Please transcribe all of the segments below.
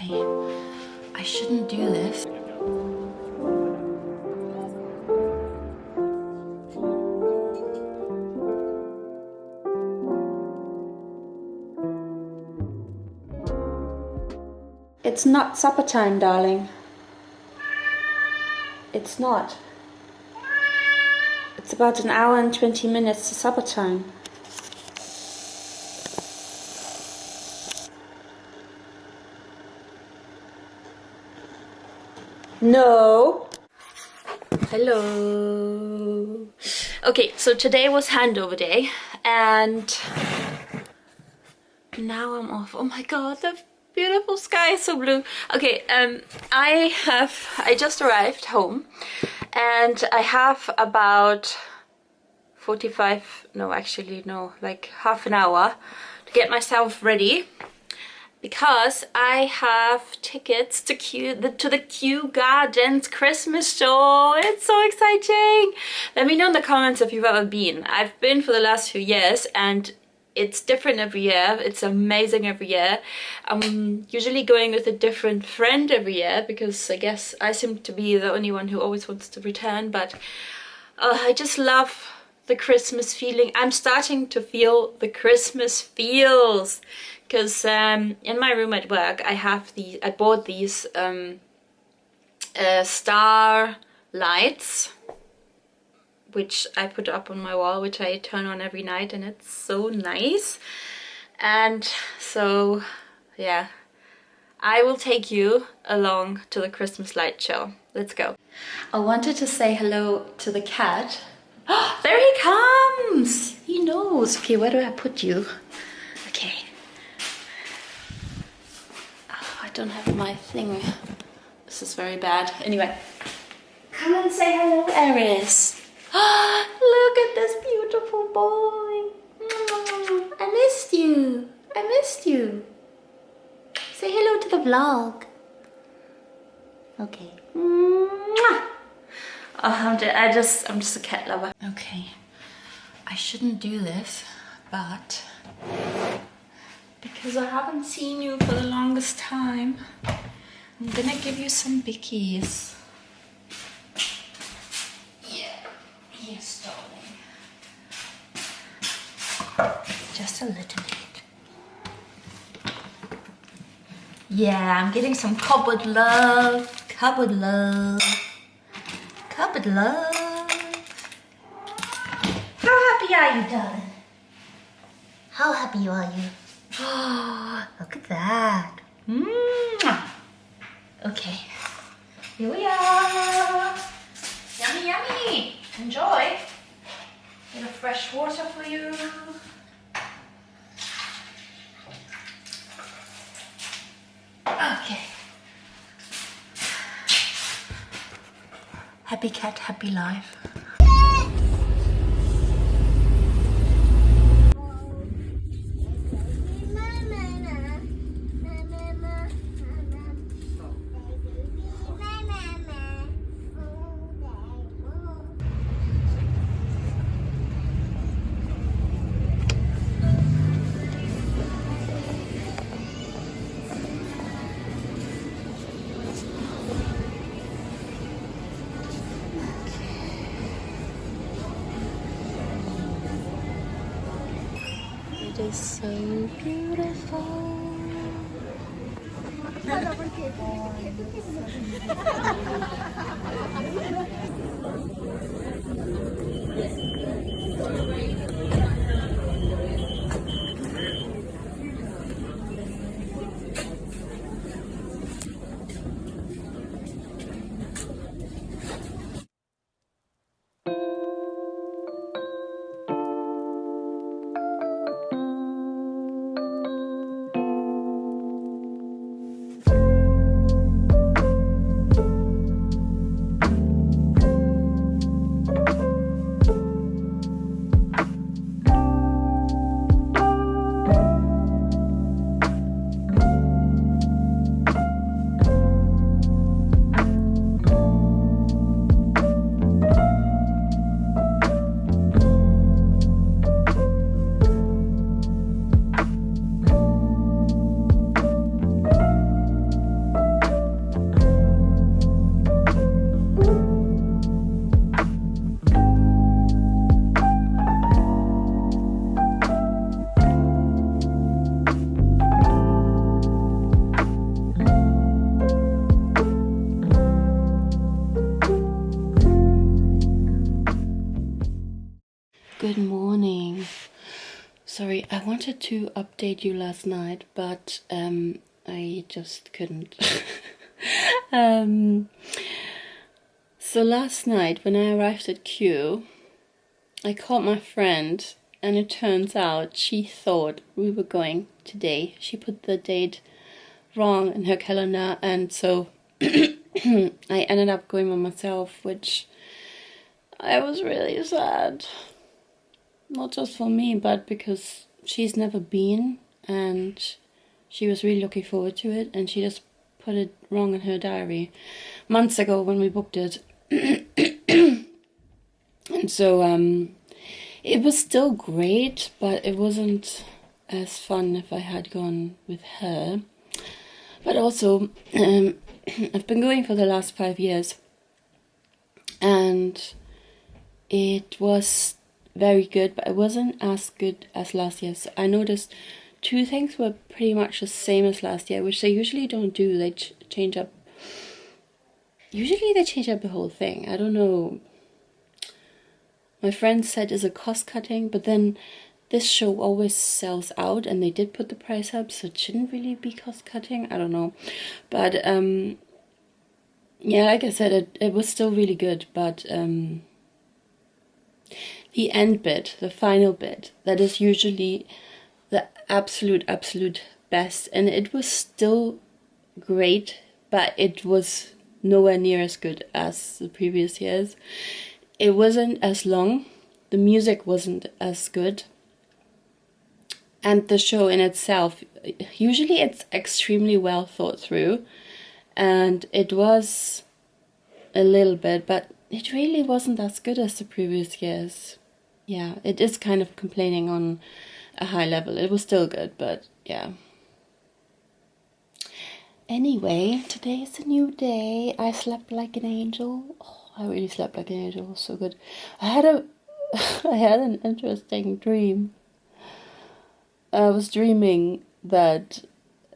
Okay, I shouldn't do this. It's not supper time, darling. It's not. It's about an hour and 20 minutes to supper time. No. Hello. Okay, so today was handover day and now I'm off. Oh my god, the beautiful sky is so blue. Okay, I just arrived home and I have about 45, no actually no, like half an hour to get myself ready because I have tickets to the Kew Gardens Christmas show. It's so exciting. Let me know in the comments if you've ever been. I've been for the last few years and it's different every year. It's amazing every year. I'm usually going with a different friend every year because I guess I seem to be the only one who always wants to return, but I just love the Christmas feeling. I'm starting to feel the Christmas feels because in my room at work I bought these star lights which I put up on my wall, which I turn on every night, and it's so nice. And so yeah, I will take you along to the Christmas light show. Let's go. I wanted to say hello to the cat. Oh, there he comes! He knows. Okay, where do I put you? Okay. Oh, I don't have my thing. This is very bad. Anyway, come and say hello, Eris. Look at this beautiful boy. I missed you. I missed you. Say hello to the vlog. Okay. Oh, I'm just a cat lover. Okay. I shouldn't do this, but because I haven't seen you for the longest time, I'm gonna give you some bickies. Yes, darling. Just a little bit. Yeah, I'm getting some cupboard love. Cupboard love. Cupboard love. How happy are you, darling? How happy are you? Oh, look at that. Mwah. Okay. Here we are. Yummy, yummy. Enjoy. Bit of fresh water for you. Okay. Happy cat, happy life. It is so beautiful. wanted to update you last night, but I just couldn't. So last night when I arrived at Kew, I called my friend, and it turns out she thought we were going today. She put the date wrong in her calendar, and so I ended up going by myself, which I was really sad. Not just for me, but because she's never been, and she was really looking forward to it, and she just put it wrong in her diary months ago when we booked it. And so it was still great, but it wasn't as fun if I had gone with her. But also, I've been going for the last 5 years, and it was very good, but it wasn't as good as last year. So I noticed 2 things were pretty much the same as last year, which they usually don't do. They change up. Usually they change up the whole thing. I don't know. My friend said it's a cost cutting, but then this show always sells out, and they did put the price up, so it shouldn't really be cost cutting. I don't know. But yeah, like I said, it was still really good, but the end bit, the final bit, that is usually the absolute best, and it was still great, but it was nowhere near as good as the previous years. It wasn't as long, the music wasn't as good, and the show in itself, usually it's extremely well thought through, and it was a little bit, but it really wasn't as good as the previous years. Yeah, it is kind of complaining on a high level. It was still good, but yeah. Anyway, today is a new day. I slept like an angel. Oh, I really slept like an angel. It was so good. I had an interesting dream. I was dreaming that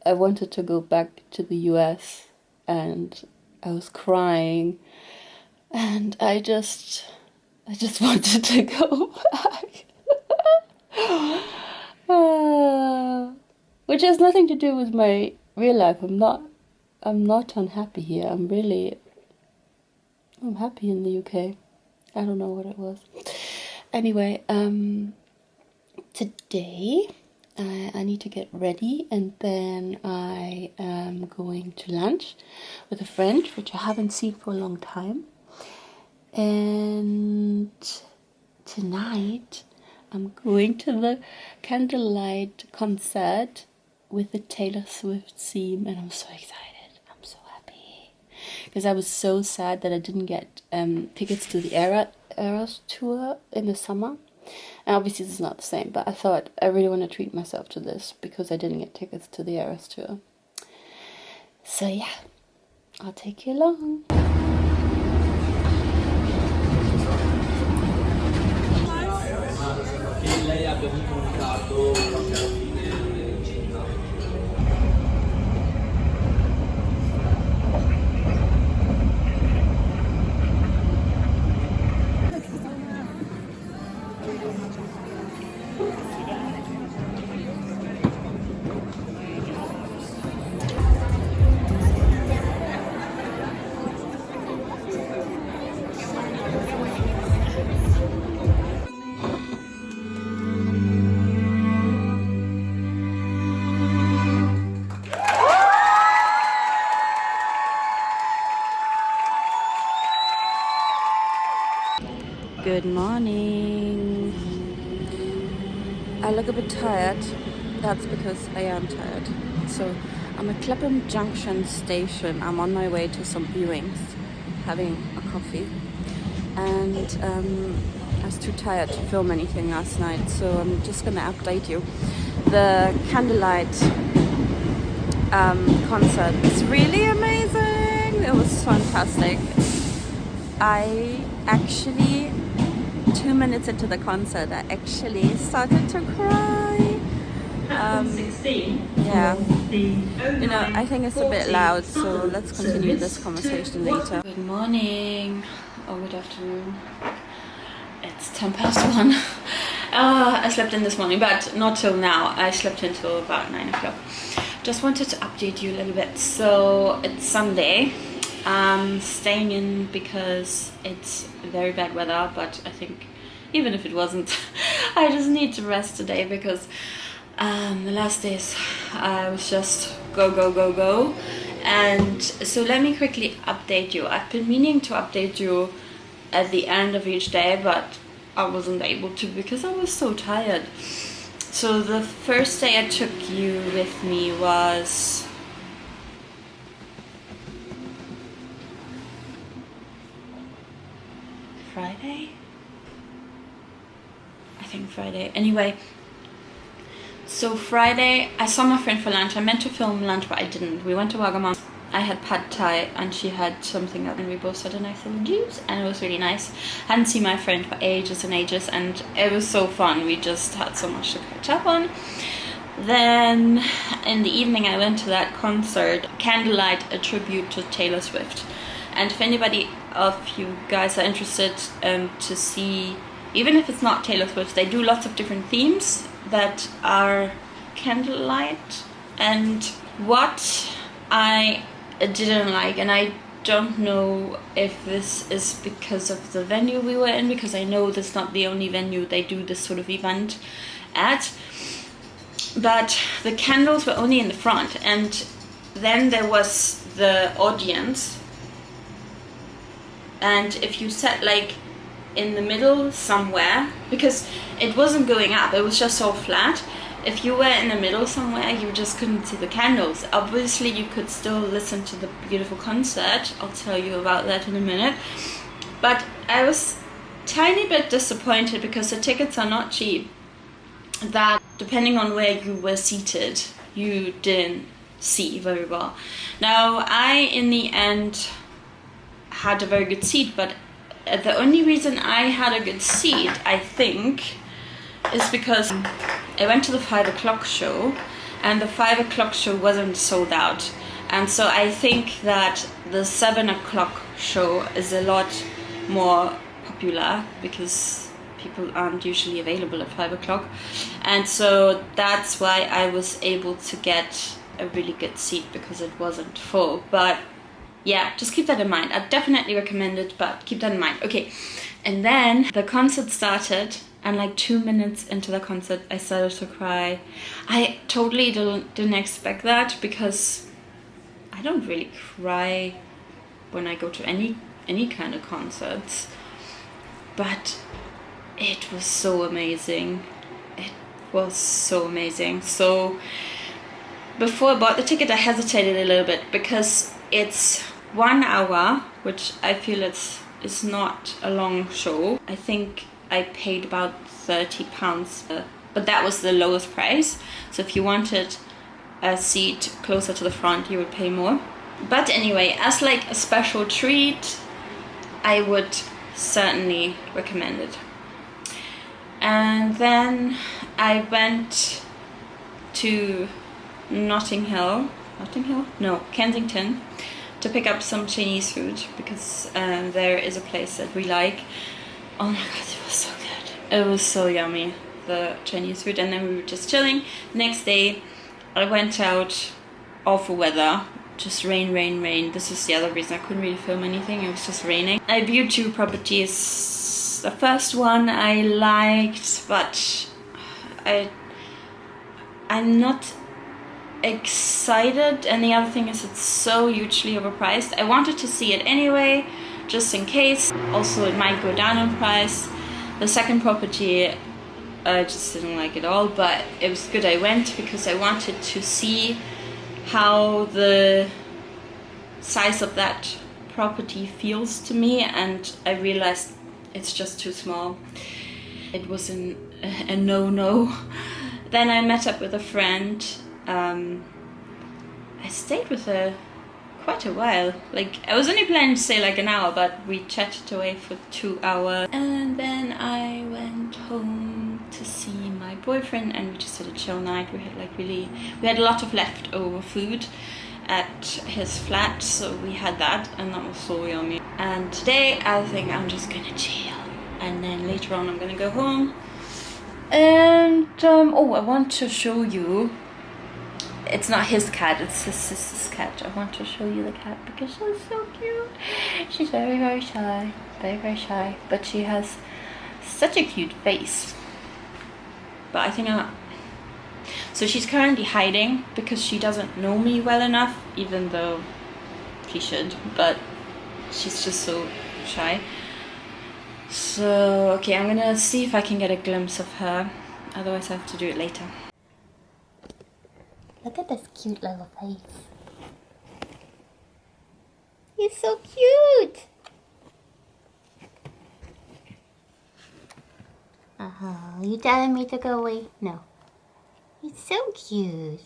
I wanted to go back to the US, and I was crying, and I just wanted to go back. Which has nothing to do with my real life. I'm not unhappy here. I'm happy in the UK. I don't know what it was. Anyway, today I need to get ready, and then I am going to lunch with a friend, which I haven't seen for a long time. And tonight I'm going to the Candlelight Concert with the Taylor Swift theme, and I'm so excited. I'm so happy. Because I was so sad that I didn't get tickets to the Eras tour in the summer. And obviously this is not the same, but I thought I really want to treat myself to this because I didn't get tickets to the Eras tour. So yeah, I'll take you along. Good morning. I look a bit tired. That's because I am tired. So I'm at Clapham Junction station. I'm on my way to some viewings, having a coffee. And I was too tired to film anything last night, so I'm just gonna update you. The Candlelight concert was really amazing. It was fantastic. I actually, 2 minutes into the concert, I actually started to cry. Yeah, you know, I think it's a bit loud, so let's continue this conversation later. Good morning, or good afternoon. It's 1:10, I slept in this morning, but not till now. I slept until about 9 o'clock. Just wanted to update you a little bit. So it's Sunday. I'm staying in because it's very bad weather, but I think even if it wasn't, I just need to rest today because the last days I was just go. And so let me quickly update you. I've been meaning to update you at the end of each day, but I wasn't able to because I was so tired. So the first day I took you with me was Friday? I think Friday. Anyway, so Friday I saw my friend for lunch. I meant to film lunch, but I didn't. We went to Wagamama. I had pad thai and she had something else, and we both had a nice little juice, and it was really nice. Hadn't seen my friend for ages and ages, and it was so fun. We just had so much to catch up on. Then in the evening I went to that concert, Candlelight, a tribute to Taylor Swift. And if anybody of you guys are interested to see, even if it's not Taylor Swift, they do lots of different themes that are candlelight. And what I didn't like, and I don't know if this is because of the venue we were in, because I know this is not the only venue they do this sort of event at, but the candles were only in the front, and then there was the audience, and if you sat like in the middle somewhere, because it wasn't going up, it was just so flat. If you were in the middle somewhere, you just couldn't see the candles. Obviously, you could still listen to the beautiful concert. I'll tell you about that in a minute. But I was tiny bit disappointed because the tickets are not cheap. That depending on where you were seated, you didn't see very well. Now, I, in the end, had a very good seat, but the only reason I had a good seat, I think, is because I went to the 5 o'clock show, and the 5 o'clock show wasn't sold out. And so I think that the 7 o'clock show is a lot more popular because people aren't usually available at 5 o'clock. And so that's why I was able to get a really good seat, because it wasn't full. But yeah, just keep that in mind. I definitely recommend it, but keep that in mind. Okay, and then the concert started, and like 2 minutes into the concert, I started to cry. I totally didn't expect that, because I don't really cry when I go to any kind of concerts. But it was so amazing. It was so amazing. So before I bought the ticket, I hesitated a little bit because it's 1 hour, which I feel is not a long show. I think I paid about £30, but that was the lowest price. So if you wanted a seat closer to the front, you would pay more. But anyway, as like a special treat, I would certainly recommend it. And then I went to Kensington, to pick up some Chinese food, because there is a place that we like. Oh my god, it was so good. It was so yummy, the Chinese food. And then we were just chilling. Next day, I went out, awful weather, just rain. This is the other reason I couldn't really film anything, it was just raining. I viewed 2 properties. The first one I liked, but I'm not excited, and the other thing is it's so hugely overpriced. I wanted to see it anyway, just in case. Also, it might go down in price. The second property, I just didn't like it all, but it was good I went, because I wanted to see how the size of that property feels to me, and I realized it's just too small. It was a no-no. Then I met up with a friend. I stayed with her quite a while. Like, I was only planning to stay like an hour, but we chatted away for 2 hours. And then I went home to see my boyfriend, and we just had a chill night. We had a lot of leftover food at his flat, so we had that, and that was so yummy. And today I think I'm just gonna chill, and then later on I'm gonna go home And oh, I want to show you. It's not his cat, it's his sister's cat. I want to show you the cat because she's so cute. She's very, very shy. Very, very shy. But she has such a cute face. But I think so she's currently hiding because she doesn't know me well enough, even though she should. But she's just so shy. So, okay, I'm gonna see if I can get a glimpse of her. Otherwise I have to do it later. Look at this cute little face. You're so cute! You telling me to go away? No. You're so cute.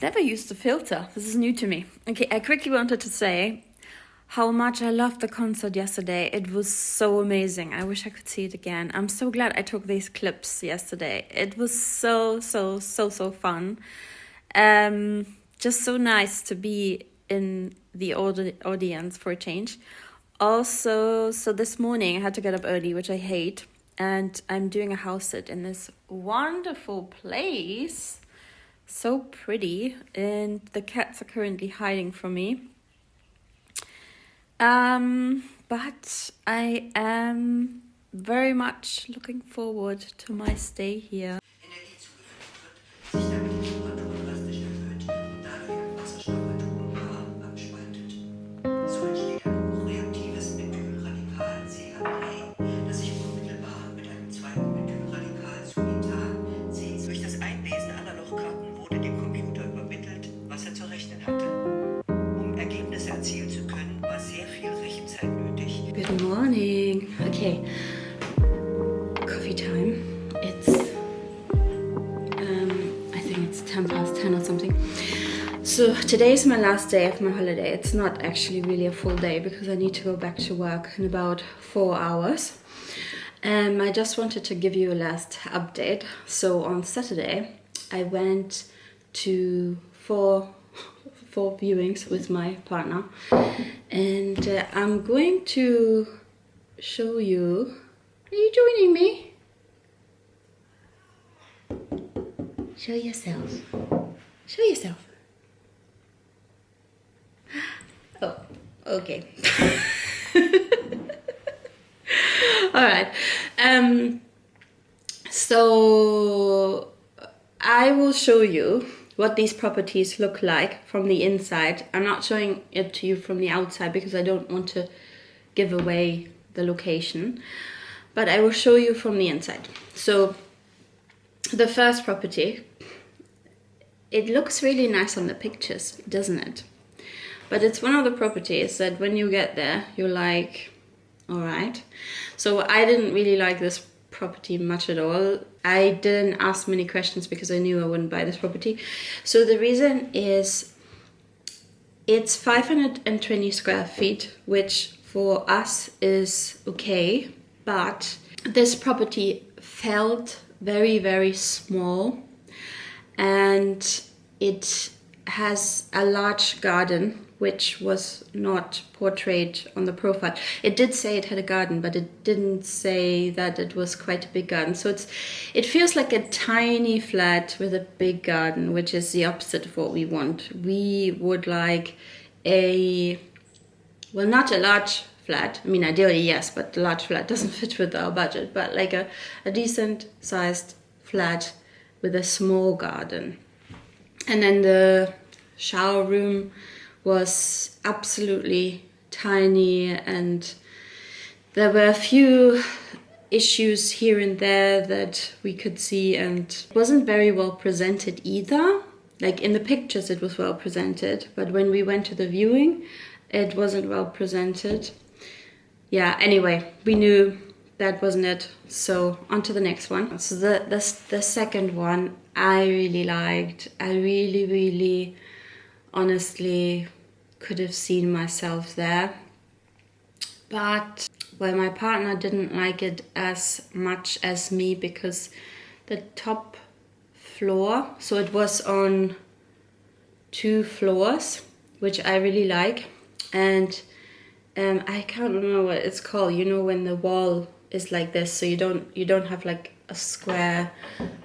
Never used the filter. This is new to me. Okay, I quickly wanted to say how much I loved the concert yesterday. It was so amazing. I wish I could see it again. I'm so glad I took these clips yesterday. It was so fun. Just so nice to be in the audience for a change. Also, so this morning I had to get up early, which I hate. And I'm doing a house sit in this wonderful place. So pretty, and the cats are currently hiding from me. But I am very much looking forward to my stay here. Good morning. Okay, coffee time. It's I think it's 10 past 10 or something. So today is my last day of my holiday. It's not actually really a full day because I need to go back to work in about 4 hours. I just wanted to give you a last update. So on Saturday I went to four viewings with my partner, and I'm going to show you. Are you joining me? Show yourself. Show yourself. Oh, okay. All right. So I will show you what these properties look like from the inside. I'm not showing it to you from the outside because I don't want to give away the location, but I will show you from the inside. So the first property, it looks really nice on the pictures, doesn't it? But it's one of the properties that when you get there, you're like, all right. So I didn't really like this property much at all. I didn't ask many questions because I knew I wouldn't buy this property. So the reason is it's 520 square feet, which for us is okay, but this property felt very small, and it has a large garden which was not portrayed on the profile. It did say it had a garden, but it didn't say that it was quite a big garden. So it feels like a tiny flat with a big garden, which is the opposite of what we want. We would like well, not a large flat. I mean, ideally, yes, but the large flat doesn't fit with our budget, but like a decent sized flat with a small garden. And then the shower room was absolutely tiny, and there were a few issues here and there that we could see, and it wasn't very well presented either. Like in the pictures it was well presented, but when we went to the viewing it wasn't well presented. Yeah, anyway, we knew that wasn't it, so on to the next one. So the second one I really liked. I really honestly could have seen myself there, but well, my partner didn't like it as much as me because the top floor, so it was on 2 floors, which I really like, and I can't remember what it's called, you know, when the wall is like this, so you don't have like a square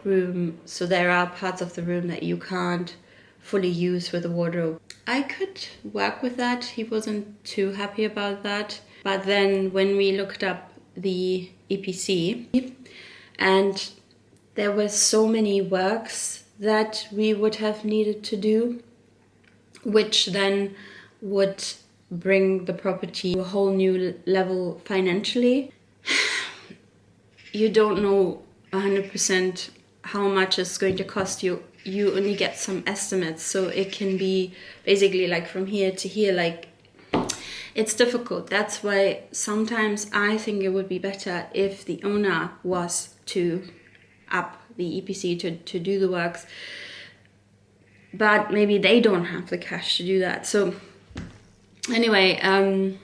room, so there are parts of the room that you can't fully use with a wardrobe. I could work with that. He wasn't too happy about that. But then when we looked up the EPC, and there were so many works that we would have needed to do, which then would bring the property to a whole new level financially. You don't know 100% how much it's going to cost you. You only get some estimates, so it can be basically like from here to here, like it's difficult. That's why sometimes I think it would be better if the owner was to up the EPC to do the works, but maybe they don't have the cash to do that. So anyway,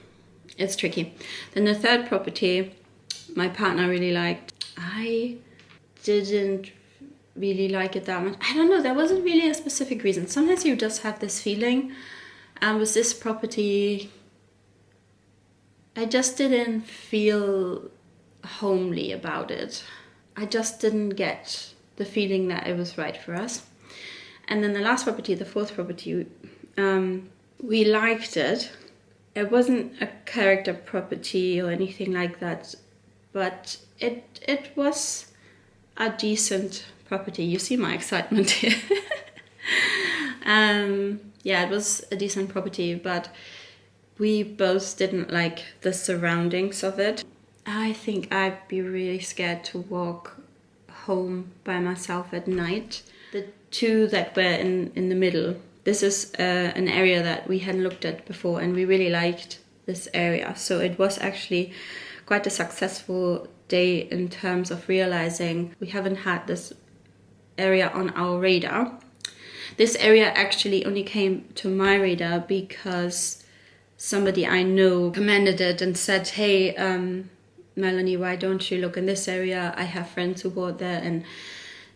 it's tricky. Then the third property my partner really liked. I didn't really like it that much. I don't know, there wasn't really a specific reason. Sometimes you just have this feeling, and with this property I just didn't feel homely about it. I just didn't get the feeling that it was right for us. And then the last property, the fourth property, we liked it. It wasn't a character property or anything like that, but it was a decent property. You see my excitement here. Yeah, it was a decent property, but we both didn't like the surroundings of it. I think I'd be really scared to walk home by myself at night. The 2 that were in the middle, this is an area that we hadn't looked at before, and we really liked this area. So it was actually quite a successful day in terms of realizing we haven't had this area on our radar. This area actually only came to my radar because somebody I know recommended it and said, hey, Melanie, why don't you look in this area? I have friends who bought there, and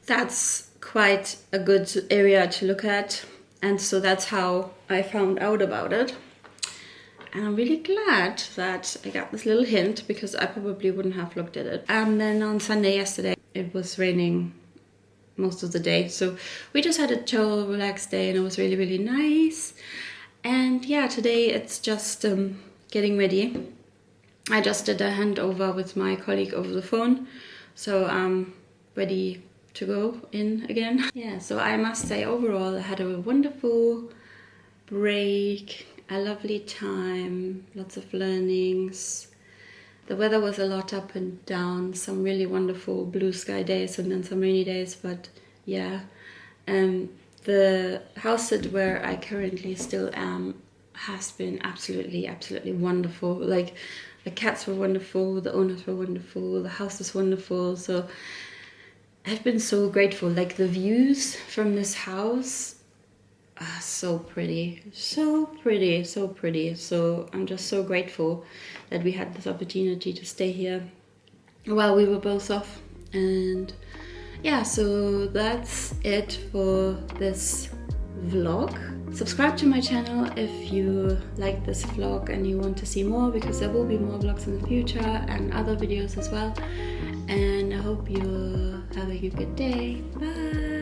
that's quite a good area to look at. And so that's how I found out about it. And I'm really glad that I got this little hint, because I probably wouldn't have looked at it. And then on Sunday yesterday, it was raining most of the day. So we just had a chill, relaxed day, and it was really nice. And yeah, today it's just getting ready. I just did a handover with my colleague over the phone, so I'm ready to go in again. Yeah, so I must say overall I had a wonderful break, a lovely time, lots of learnings. The weather was a lot up and down, some really wonderful blue sky days and then some rainy days, but yeah. The house sit where I currently still am has been absolutely wonderful. Like, the cats were wonderful, the owners were wonderful, the house was wonderful. So I've been so grateful. Like, the views from this house are so pretty. So I'm just so grateful that we had this opportunity to stay here while we were both off. And yeah, so that's it for this vlog. Subscribe to my channel if you like this vlog and you want to see more, because there will be more vlogs in the future and other videos as well. And I hope you're having a good day. Bye!